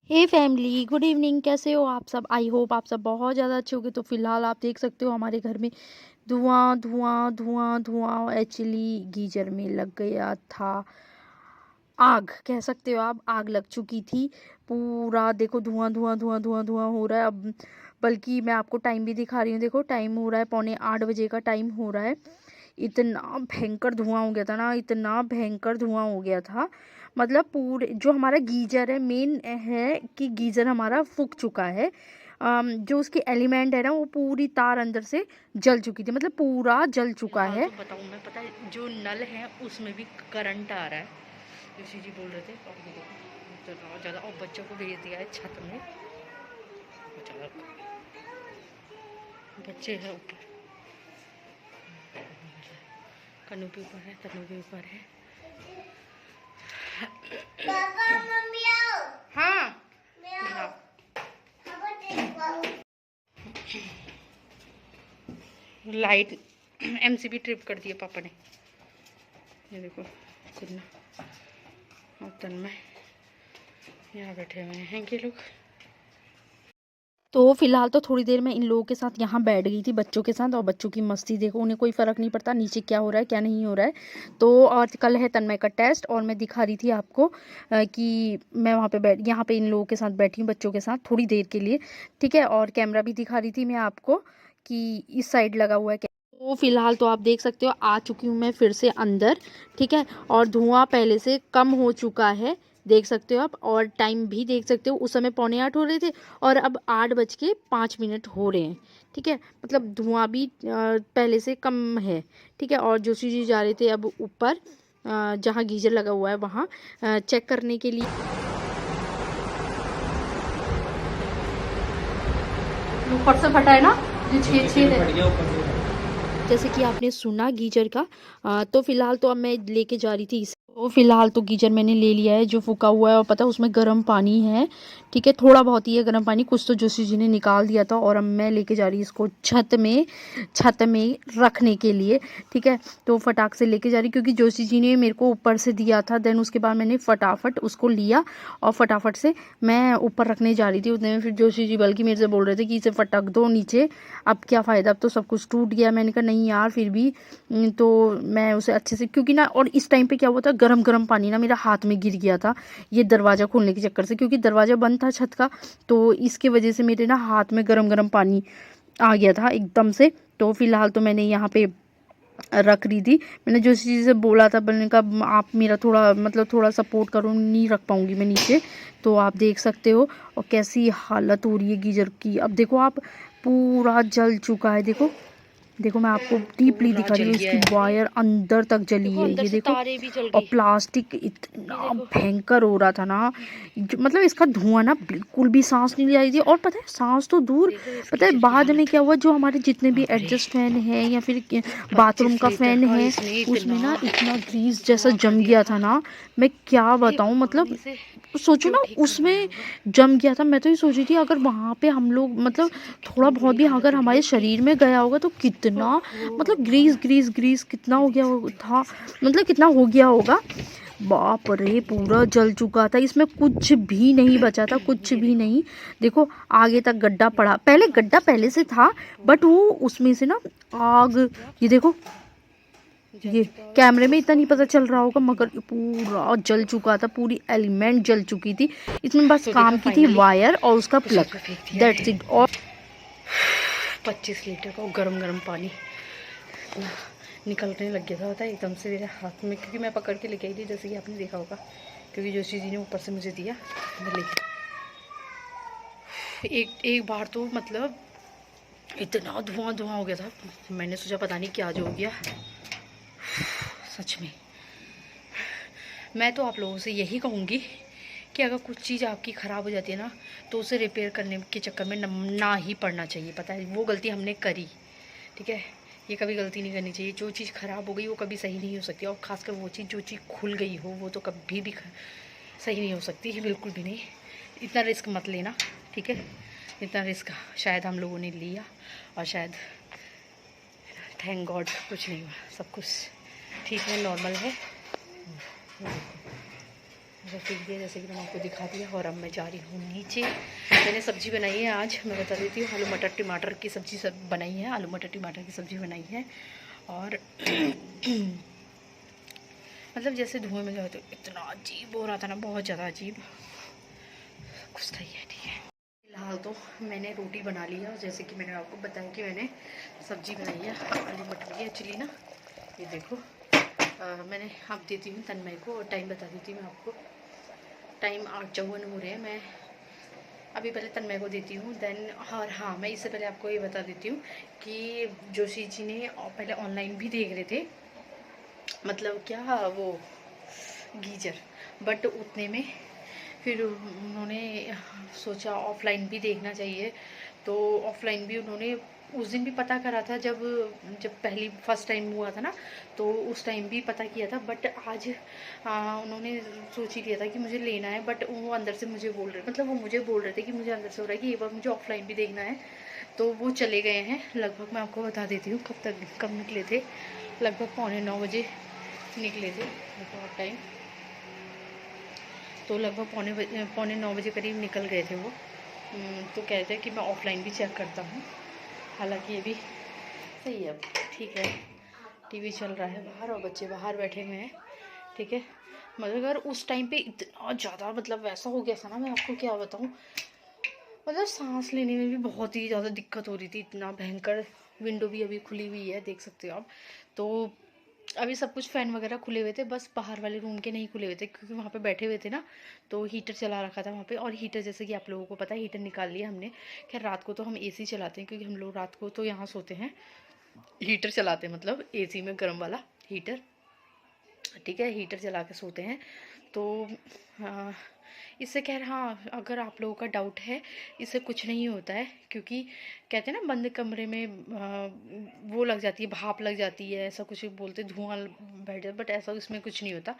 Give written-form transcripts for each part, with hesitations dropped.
हे family, good evening. कैसे हो आप सब? आई होप आप सब बहुत ज़्यादा अच्छे होगे। तो फिलहाल आप देख सकते हो हमारे घर में धुआं धुआं धुआं धुआं एक्चुअली गीजर में लग गया था आग, कह सकते हो आप। आग लग चुकी थी। पूरा देखो धुआं धुआं धुआं धुआं धुआं हो रहा है अब। बल्कि मैं आपको टाइम भी दिखा रही हूँ। देखो टाइम हो रहा है 7:45 का टाइम हो रहा है। इतना भयंकर धुआं हो गया था ना, इतना भयंकर धुआं हो गया था। मतलब पूरे जो हमारा गीजर है, मेन है कि गीजर हमारा फूक चुका है। जो उसकी एलिमेंट है ना, वो पूरी तार अंदर से जल चुकी थी, मतलब पूरा जल चुका है। तो बताऊँ मैं, पता है जो नल है उसमें भी करंट आ रहा है। ऋषि जी बोल रहे थे और ये देखो इतना ज़्यादा। और बच्चों को भेज दिया है छत में। बच्चे हैं ऊपर, कन्नू भी ऊपर है, तन्नू भी ऊपर है। पापा मम्मी आओ। हाँ लाइट एमसीबी ट्रिप कर दिया पापा ने। ये देखो कुन्ना और तन्मय यहाँ बैठे हुए हैं ये लोग। तो फिलहाल तो थोड़ी देर में इन लोगों के साथ यहाँ बैठ गई थी, बच्चों के साथ। और बच्चों की मस्ती देखो, उन्हें कोई फ़र्क नहीं पड़ता नीचे क्या हो रहा है क्या नहीं हो रहा है। तो और कल है तन्मय का टेस्ट, और मैं दिखा रही थी आपको कि मैं वहाँ पे यहाँ पे इन लोगों के साथ बैठी हूँ, बच्चों के साथ थोड़ी देर के लिए, ठीक है। और कैमरा भी दिखा रही थी मैं आपको कि इस साइड लगा हुआ है। तो फिलहाल तो आप देख सकते हो आ चुकी हूँ मैं फिर से अंदर, ठीक है। और धुआं पहले से कम हो चुका है, देख सकते हो आप। और टाइम भी देख सकते हो, उस समय 7:45 हो रहे थे और अब 8:05 हो रहे हैं, ठीक है। मतलब धुआं भी पहले से कम है, ठीक है। और जोशी जी जा रहे थे अब ऊपर जहाँ गीजर लगा हुआ है वहाँ चेक करने के लिए। ऊपर से फटा है ना, जो छेद है जैसे कि आपने सुना गीजर का। तो फिलहाल तो अब मैं लेके जा रही थी तो फिलहाल तो गीजर मैंने ले लिया है जो फूका हुआ है। और पता है उसमें गर्म पानी है, ठीक है। थोड़ा बहुत ही है गर्म पानी, कुछ तो जोशी जी ने निकाल दिया था। और अब मैं लेके जा रही इसको छत में रखने के लिए, ठीक है। तो फटाक से लेके जा रही क्योंकि जोशी जी ने मेरे को ऊपर से दिया था। देन उसके बाद मैंने फटाफट उसको लिया और फटाफट से मैं ऊपर रखने जा रही थी। उतने में फिर जोशी जी बल्कि मेरे से बोल रहे थे कि इसे फटक दो नीचे, अब क्या फ़ायदा, अब तो सब कुछ टूट गया। मैंने कहा नहीं यार फिर भी तो मैं उसे अच्छे से, क्योंकि ना और इस टाइम पे क्या हुआ था, गरम गरम पानी ना मेरा हाथ में गिर गया था ये दरवाज़ा खोलने के चक्कर से, क्योंकि दरवाज़ा बंद था छत का। तो इसके वजह से मेरे ना हाथ में गरम गरम पानी आ गया था एकदम से। तो फिलहाल तो मैंने यहाँ पे रख रही थी। मैंने जो चीज़ से बोला था, मैंने कहा आप मेरा थोड़ा मतलब थोड़ा सपोर्ट करो, नहीं रख पाऊँगी मैं नीचे। तो आप देख सकते हो और कैसी हालत हो रही है गीजर की। अब देखो आप, पूरा जल चुका है। देखो देखो मैं आपको डीपली दिखा रही हूँ, इसकी वायर अंदर तक जली है, ये देखो। और प्लास्टिक इतना भयंकर हो रहा था ना, मतलब इसका धुआं ना बिल्कुल भी सांस नहीं ले रही थी। और पता है सांस तो दूर, पता है बाद में क्या हुआ, जो हमारे जितने भी एडजस्ट फैन है या फिर बाथरूम का फैन है उसमें ना इतना ग्रीस जैसा जम गया था ना, मैं क्या बताऊँ। मतलब सोचो ना उसमें जम गया था। मैं तो ये सोच रही थी अगर वहाँ पे हम लोग मतलब थोड़ा बहुत भी अगर हमारे शरीर में गया होगा तो कितना, मतलब ग्रीस ग्रीस ग्रीस कितना हो गया था, मतलब कितना हो गया होगा। बाप रे, पूरा जल चुका था, इसमें कुछ भी नहीं बचा था, कुछ भी नहीं। देखो आगे तक गड्ढा पड़ा, पहले गड्ढा पहले से था बट वो उसमें से ना आग, ये देखो, ये कैमरे में इतना नहीं पता चल रहा होगा मगर पूरा जल चुका था, पूरी एलिमेंट जल चुकी थी। इसमें बस तो काम की थी वायर और उसका प्लग, दैट्स इट। और 25 लीटर का गरम गरम पानी निकलने लग गया था एकदम से मेरे हाथ में, क्योंकि मैं पकड़ के लेके आई थी जैसे कि आपने देखा होगा, क्योंकि जोशी जी ने ऊपर से मुझे दिया, मैं लेके एक बार तो मतलब इतना धुआं धुआं हो गया था, मैंने सोचा पता नहीं क्या जो हो गया। सच में मैं तो आप लोगों से यही कहूँगी कि अगर कुछ चीज़ आपकी ख़राब हो जाती है ना तो उसे रिपेयर करने के चक्कर में ना ही पड़ना चाहिए। पता है वो गलती हमने करी, ठीक है, ये कभी गलती नहीं करनी चाहिए। जो चीज़ ख़राब हो गई वो कभी सही नहीं हो सकती, और ख़ासकर वो चीज़ जो चीज़ खुल गई हो वो तो कभी भी सही नहीं हो सकती, बिल्कुल भी नहीं। इतना रिस्क मत लेना, ठीक है। इतना रिस्क शायद हम लोगों ने लिया और शायद थैंक गॉड कुछ नहीं हुआ, सब कुछ ठीक है, नॉर्मल है। रख दिया जैसे कि मैंने आपको दिखा दिया। और अब मैं जा रही हूँ नीचे। मैंने सब्ज़ी बनाई है आज, मैं बता देती हूँ। आलू मटर टमाटर की सब्ज़ी सब बनाई है, आलू मटर टमाटर की सब्ज़ी बनाई है। और मतलब जैसे धुएं में गए तो इतना अजीब हो रहा था ना, बहुत ज़्यादा अजीब कुछ था ये, ठीक है। फिलहाल तो मैंने रोटी बना ली है, और जैसे कि मैंने आपको बताया कि मैंने सब्ज़ी बनाई है आलू मटर की। एक्चुअली ना ये देखो, मैंने आप देती हूँ तन्मय को, और टाइम बता देती हूँ मैं आपको। टाइम 8:54 हो रहे हैं। मैं अभी पहले तन्मय को देती हूँ, देन। और हाँ, मैं इससे पहले आपको ये बता देती हूँ कि जोशी जी ने पहले ऑनलाइन भी देख रहे थे, मतलब क्या वो गीजर, बट उतने में फिर उन्होंने सोचा ऑफ़लाइन भी देखना चाहिए। तो ऑफ़लाइन भी उन्होंने उस दिन भी पता करा था, जब पहली फर्स्ट टाइम हुआ था ना, तो उस टाइम भी पता किया था। बट आज उन्होंने सोच ही लिया था कि मुझे लेना है, बट वो अंदर से मुझे बोल रहे, मतलब वो मुझे बोल रहे थे कि मुझे अंदर से हो रहा है कि ये बार मुझे ऑफ़लाइन भी देखना है। तो वो चले गए हैं लगभग, मैं आपको बता देती हूँ कब निकले थे। लगभग 8:45 बजे निकले थे, बहुत टाइम। तो लगभग 8:45 बजे करीब निकल गए थे वो। तो कहते हैं कि मैं ऑफ़लाइन भी चेक करता हूँ। हालांकि ये भी सही है, अब ठीक है। टीवी चल रहा है बाहर और बच्चे बाहर बैठे हुए हैं, ठीक है। मगर उस टाइम पे इतना ज़्यादा, मतलब वैसा हो गया था ना, मैं आपको क्या बताऊँ, मतलब सांस लेने में भी बहुत ही ज़्यादा दिक्कत हो रही थी, इतना भयंकर। विंडो भी अभी खुली हुई है, देख सकते हो आप। तो अभी सब कुछ फ़ैन वगैरह खुले हुए थे, बस बाहर वाले रूम के नहीं खुले हुए थे, क्योंकि वहाँ पे बैठे हुए थे ना, तो हीटर चला रखा था वहाँ पे। और हीटर, जैसे कि आप लोगों को पता है, हीटर निकाल लिया हमने। खैर रात को तो हम एसी चलाते हैं, क्योंकि हम लोग रात को तो यहाँ सोते हैं, हीटर चलाते हैं, मतलब एसी में गर्म वाला हीटर, ठीक है। हीटर चला के सोते हैं। तो इससे खैर हाँ, अगर आप लोगों का डाउट है, इससे कुछ नहीं होता है, क्योंकि कहते हैं ना बंद कमरे में वो लग जाती है, भाप लग जाती है, ऐसा कुछ बोलते, धुआं बैठ जाता, बट ऐसा इसमें कुछ नहीं होता,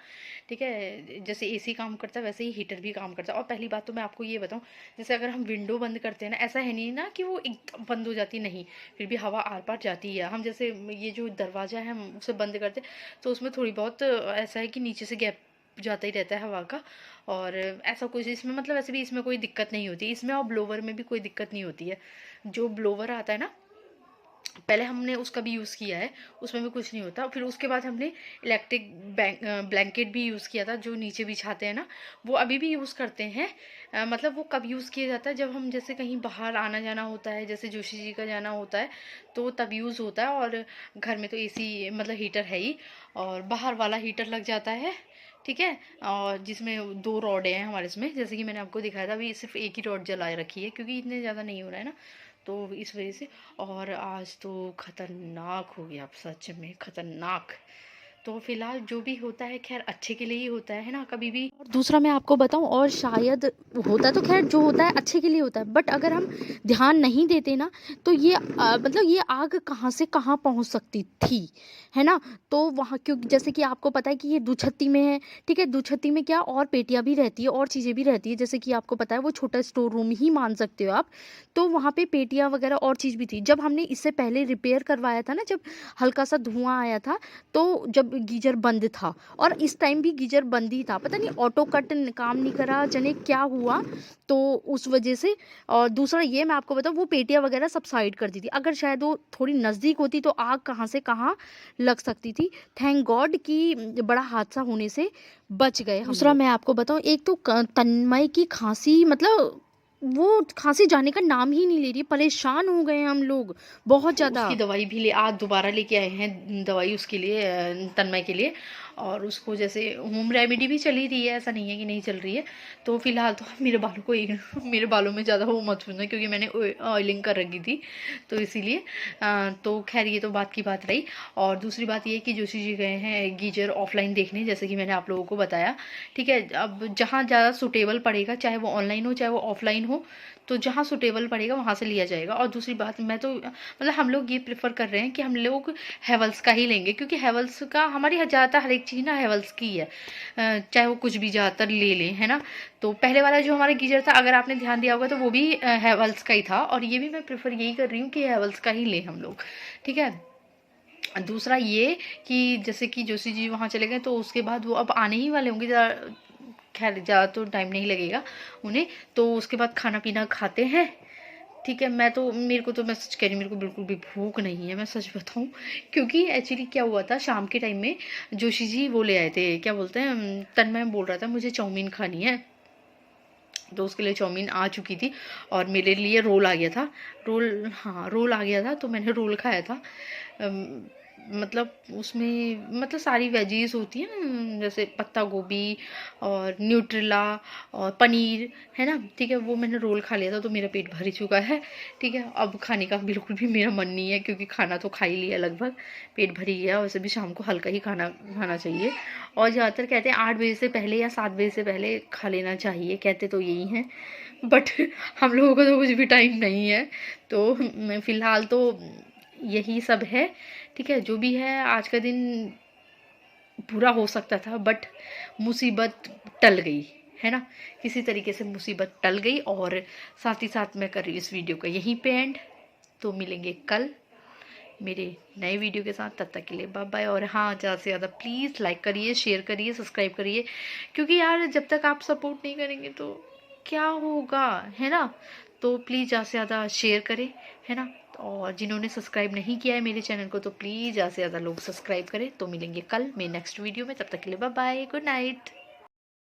ठीक है। जैसे एसी काम करता है वैसे ही हीटर भी काम करता है। और पहली बात तो मैं आपको ये बताऊँ, जैसे अगर हम विंडो बंद करते हैं ना, ऐसा है नहीं ना कि वो एकदम बंद हो जाती, नहीं, फिर भी हवा आर पार जाती है। हम जैसे ये जो दरवाज़ा है, हम उसे बंद करते तो उसमें थोड़ी बहुत ऐसा है कि नीचे से गैप जाता ही रहता है हवा का। और ऐसा कुछ इसमें, मतलब ऐसे भी इसमें कोई दिक्कत नहीं होती इसमें, और ब्लोवर में भी कोई दिक्कत नहीं होती है। जो ब्लोवर आता है ना, पहले हमने उसका भी यूज़ किया है, उसमें भी कुछ नहीं होता। फिर उसके बाद हमने इलेक्ट्रिक ब्लैंकेट भी यूज़ किया था, जो नीचे बिछाते हैं ना, वो अभी भी यूज़ करते हैं। मतलब वो कब यूज़ किया जाता है, जब हम जैसे कहीं बाहर आना जाना होता है, जैसे जोशी जी का जाना होता है, तो तब यूज़ होता है। और घर में तो एसी, मतलब हीटर है ही, और बाहर वाला हीटर लग जाता है, ठीक है। और जिसमें 2 रॉडें हैं हमारे इसमें, जैसे कि मैंने आपको दिखाया था। अभी सिर्फ एक ही रॉड जला रखी है, क्योंकि इतने ज़्यादा नहीं हो रहा है ना, तो इस वजह से। और आज तो ख़तरनाक हो गया, सच में ख़तरनाक। तो फिलहाल जो भी होता है खैर अच्छे के लिए ही होता है ना, कभी भी। और दूसरा मैं आपको बताऊं, और शायद होता तो खैर जो होता है अच्छे के लिए होता है, बट अगर हम ध्यान नहीं देते ना, तो ये मतलब ये आग कहाँ से कहाँ पहुंच सकती थी, है ना। तो वहाँ, क्योंकि जैसे कि आपको पता है कि ये दुछत्ती में है, ठीक है। दुछत्ती में क्या और पेटियाँ भी रहती है और चीज़ें भी रहती है, जैसे कि आपको पता है वो छोटा स्टोर रूम ही मान सकते हो आप। तो वहाँ पे पेटियाँ वगैरह और चीज़ भी थी। जब हमने इससे पहले रिपेयर करवाया था ना, जब हल्का सा धुआं आया था, तो जब गीजर बंद था, और इस टाइम भी गीजर बंद ही था, पता नहीं ऑटो कट काम नहीं करा, जने क्या हुआ, तो उस वजह से। और दूसरा ये मैं आपको बताऊँ, वो पेटियाँ वगैरह सब साइड कर दी थी, अगर शायद वो थोड़ी नज़दीक होती तो आग कहाँ से कहाँ लग सकती थी। थैंक गॉड कि बड़ा हादसा होने से बच गए। दूसरा मैं आपको बताऊँ, एक तो तन्मय की खांसी, मतलब वो खांसी जाने का नाम ही नहीं ले रही, परेशान हो गए हम लोग बहुत ज़्यादा। उसकी दवाई भी आज दोबारा लेके आए हैं, दवाई उसके लिए, तन्मय के लिए। और उसको जैसे होम रेमेडी भी चली रही है, ऐसा नहीं है कि नहीं चल रही है। तो फिलहाल तो मेरे बालों को मेरे बालों में ज़्यादा वो मत सुनना, क्योंकि मैंने ऑयलिंग कर रखी थी, तो इसीलिए। तो खैर ये तो बात की बात रही। और दूसरी बात ये कि जोशी जी गए हैं गीजर ऑफलाइन देखने, जैसे कि मैंने आप लोगों को बताया, ठीक है। अब जहाँ ज़्यादा सुटेबल पड़ेगा, चाहे वो ऑनलाइन हो चाहे वो ऑफलाइन हो, तो जहाँ सुटेबल पड़ेगा वहाँ से लिया जाएगा। और दूसरी बात, मैं तो मतलब हम लोग ये प्रेफर कर रहे हैं कि हम लोग हैवल्स का ही लेंगे, क्योंकि हैवल्स का हमारी ज़्यादातर हर एक चीज़ ना हैवल्स की है, चाहे वो कुछ भी ज़्यादातर ले लें, है ना। तो पहले वाला जो हमारा गीजर था, अगर आपने ध्यान दिया होगा, तो वो भी हैवल्स का ही था, और ये भी मैं प्रेफर यही कर रही हूँ कि हैवल्स का ही लें हम लोग, ठीक है। दूसरा ये कि जैसे कि जोशी जी वहाँ चले गए, तो उसके बाद वो अब आने ही वाले होंगे, खैर ज़्यादा तो टाइम नहीं लगेगा उन्हें। तो उसके बाद खाना पीना खाते हैं, ठीक है। मैं तो मैं सच कह रही हूँ, मेरे को बिल्कुल भी भूख नहीं है, मैं सच बताऊँ। क्योंकि एक्चुअली क्या हुआ था, शाम के टाइम में जोशी जी वो ले आए थे, क्या बोलते हैं, तन्मय बोल रहा था मुझे चाउमीन खानी है, तो उसके लिए चाउमीन आ चुकी थी और मेरे लिए रोल आ गया था। रोल, हाँ रोल आ गया था, तो मैंने रोल खाया था। मतलब उसमें मतलब सारी वेजीज होती हैं ना, जैसे पत्ता गोभी और न्यूट्रिला और पनीर, है ना, ठीक है। वो मैंने रोल खा लिया था, तो मेरा पेट भर ही चुका है, ठीक है। अब खाने का बिल्कुल भी मेरा मन नहीं है, क्योंकि खाना तो खा ही लिया लगभग, पेट भर ही गया। वैसे भी शाम को हल्का ही खाना खाना चाहिए, और ज़्यादातर कहते हैं 8 बजे से पहले या 7 बजे से पहले खा लेना चाहिए, कहते तो यही हैं। बट हम लोगों को तो कुछ भी टाइम नहीं है, तो फ़िलहाल तो यही सब है, ठीक है। जो भी है, आज का दिन बुरा हो सकता था, बट मुसीबत टल गई, है ना। किसी तरीके से मुसीबत टल गई, और साथ ही साथ मैं कर रही हूँ इस वीडियो का यहीं पे एंड। तो मिलेंगे कल मेरे नए वीडियो के साथ, तब तक के लिए बाय बाय। और हाँ, ज़्यादा से ज़्यादा प्लीज़ लाइक करिए, शेयर करिए, सब्सक्राइब करिए, क्योंकि यार जब तक आप सपोर्ट नहीं करेंगे तो क्या होगा, है ना। तो प्लीज़ ज़्यादा से ज़्यादा शेयर करें, है ना। और जिन्होंने सब्सक्राइब नहीं किया है मेरे चैनल को, तो प्लीज़ ज़्यादा से ज़्यादा लोग सब्सक्राइब करें। तो मिलेंगे कल मेरे नेक्स्ट वीडियो में, तब तक के लिए बाय बाय, गुड नाइट।